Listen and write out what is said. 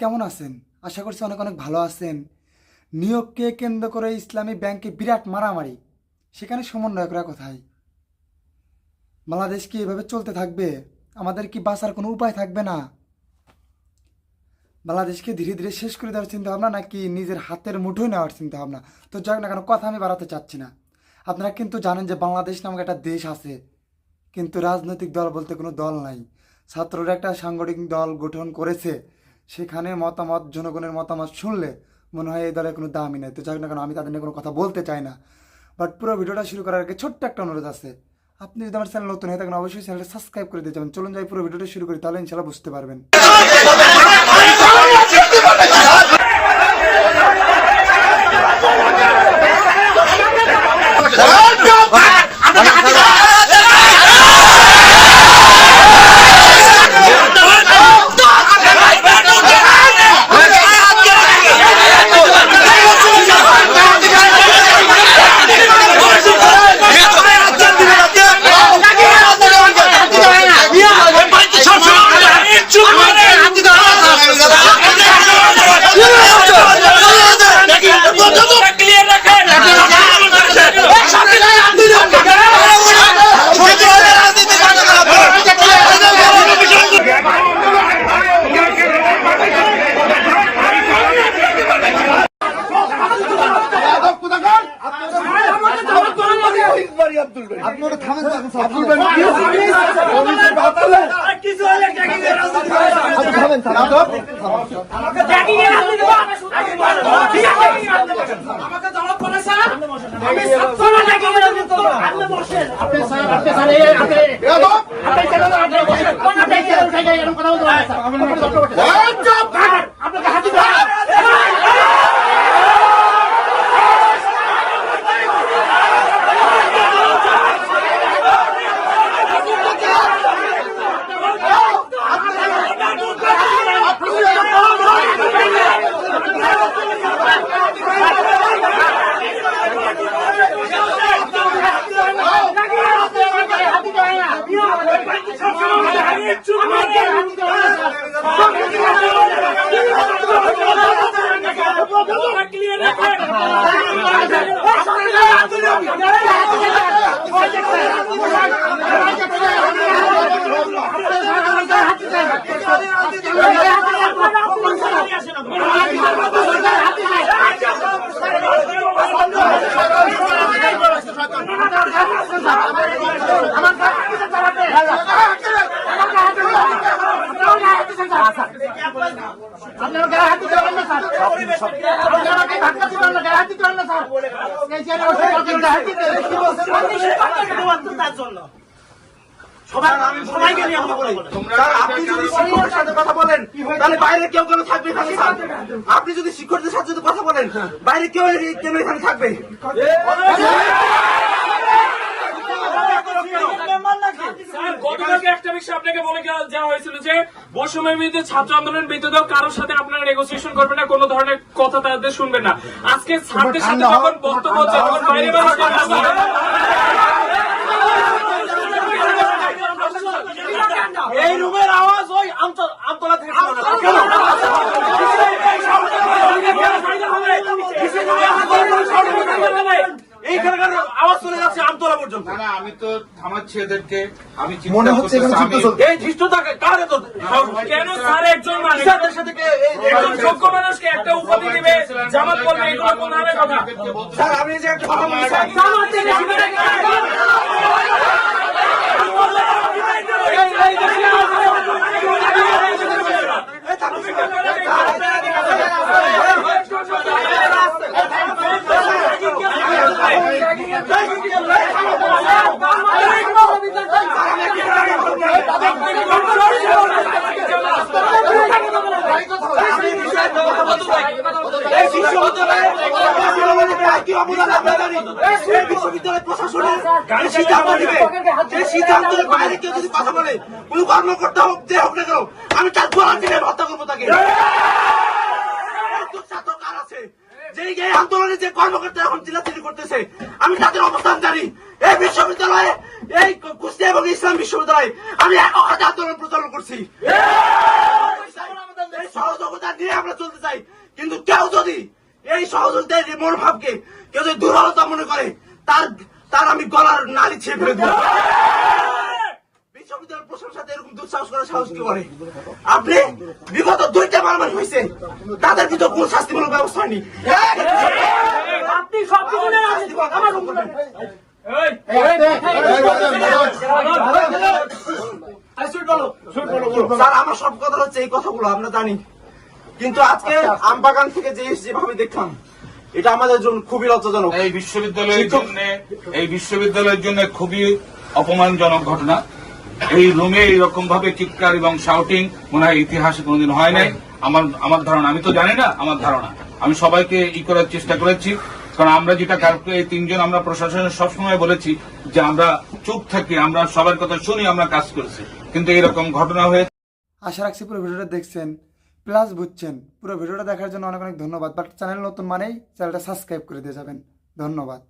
কেমন আছেন? আশা করছি অনেক অনেক ভালো আছেন। নিয়োগকে কেন্দ্র করে ইসলামী ব্যাংকে বিরাট মারামারি, সেখানে সমন্বয়করা কোথায়? বাংলাদেশ কি এভাবে চলতে থাকবে? আমাদের কি বাঁচার কোনো উপায় থাকবে না? বাংলাদেশকে ধীরে ধীরে শেষ করে দেওয়ার চিন্তা ভাবনা নাকি নিজের হাতের মুঠোয় নেওয়ার চিন্তা ভাবনা? তো যাক না কেন, কথা আমি বাড়াতে চাচ্ছি না। আপনারা কিন্তু জানেন যে বাংলাদেশ নামক একটা দেশ আছে, কিন্তু রাজনৈতিক দল বলতে কোনো দল নাই। ছাত্ররা একটা সাংগঠনিক দল গঠন করেছে, সেখানে মতামত, জনগণের মতামত শুনলে মনে হয় এই দলের কোনো দামই নেই। তো যাক না কেন, আমি তাদের নিয়ে কোনো কথা বলতে চাই না। বাট পুরো ভিডিওটা শুরু করার আগে ছোট্ট একটা অনুরোধ আছে। আপনি যদি আমার চ্যানেল নতুন হয়ে থাকেন অবশ্যই চ্যানেলটা সাবস্ক্রাইব করে দিয়ে যাবেন। চলুন যাই পুরো ভিডিওটা শুরু করি, তাহলে ইনশাল্লাহ বুঝতে পারবেন। বাইরে কেউ কেন থাকবে? আপনি যদি শিক্ষকদের সাথে কথা বলেন, বাইরে কেউ কেন এখানে থাকবে? গতকালকে একটা বিষয় আপনাকে বলে দেওয়া হয়েছিল যে বৈষম্যের বিরুদ্ধে ছাত্র আন্দোলনের বিরুদ্ধে কারোর সাথে আপনারা নেগোসিয়েশন করবেন না, কোনো ধরনের কথা তাদের শুনবেন না। আজকে ছাত্রদের সাথে যখন বক্তব্য হচ্ছে তখন বাইরে এই রুমের আওয়াজ ওই আমতলা থেকে এইখানকার আওয়াজ চলে যাচ্ছে আমতলা পর্যন্ত। না, আমি তো থামাচ্ছি এদেরকে। আমি মনে হচ্ছে এই ধৃষ্টতা কার এত? কেন স্যার একজন মানুষের সাথে একজন যোগ্য মানুষকে একটা উপাধি দিবে, জামাত করবে, এগুলো কোন ধরনের কথা? স্যার আমি যে একটা কথা বলি বিশ্ববিদ্যালয় প্রশাসনের সিদ্ধান্ত নেবে। সেই সিদ্ধান্তের বাইরে কেউ যদি কথা বলে, কোন কর্মকর্তা হোক যে হোক না কেন, আমি তার গোলা দিলে হত্যা করবো তাকে। যে আন্দোলনে যে কর্মকর্তা এখন চিল্লাচিল্লি করতেছে, আমি তাদের অবস্থান জানি। এই বিশ্ববিদ্যালয়ে, এই কুষ্টিয়া এবং ইসলাম বিশ্ববিদ্যালয়ে আমি এক হাতে আন্দোলন প্রচারণ করছি। সহযোগিতা নিয়ে আমরা চলতে চাই, কিন্তু কেউ যদি এই সহযোগিতার যে মনোভাবকে কেউ যদি দুর্বলতা মনে করে, তার আমি গলার নালি ছেড়ে ফেলে দেবো। বিশ্ববিদ্যালয়ের প্রশাসনের সাথে এরকম দুঃসাহস করার সাহস কি করে? আপনি বিগত 2টা মারামারি হয়েছে, তাদের ভিতর কোন শাস্তিমূলক ব্যবস্থা হয়নি। আপনি সব কিছু নেই, আমার স্যার, আমার সব কথা হচ্ছে এই কথাগুলো আমরা জানি, কিন্তু আজকে আমবাগান থেকে যেভাবে দেখলাম, এটা আমাদের জন্য খুবই লজ্জাজনক। এই বিশ্ববিদ্যালয়ের জন্য খুবই অপমানজনক ঘটনা। এই রুমে এইরকম ভাবে চিৎকার এবং শাউটিং মনে হয় ইতিহাসে কোনোদিন হয় নাই। আমার ধারণা, আমি তো জানি না, আমার ধারণা আমি সবাইকে করার চেষ্টা করেছি, কারণ আমরা যেটা কালকে এই 3 জন আমরা প্রশাসনের সবসময় বলেছি যে আমরা চুপ থাকি, আমরা সবার কথা শুনি, আমরা কাজ করছি, কিন্তু এরকম ঘটনা হয়ে। আশা রাখছি পুরো ভিডিওটা দেখছেন প্লাস বুঝছেন। পুরো ভিডিওটা দেখার জন্য অনেক অনেক ধন্যবাদ। বাট চ্যানেল নতুন মানেই চ্যানেলটা সাবস্ক্রাইব করে দিয়ে যাবেন। ধন্যবাদ।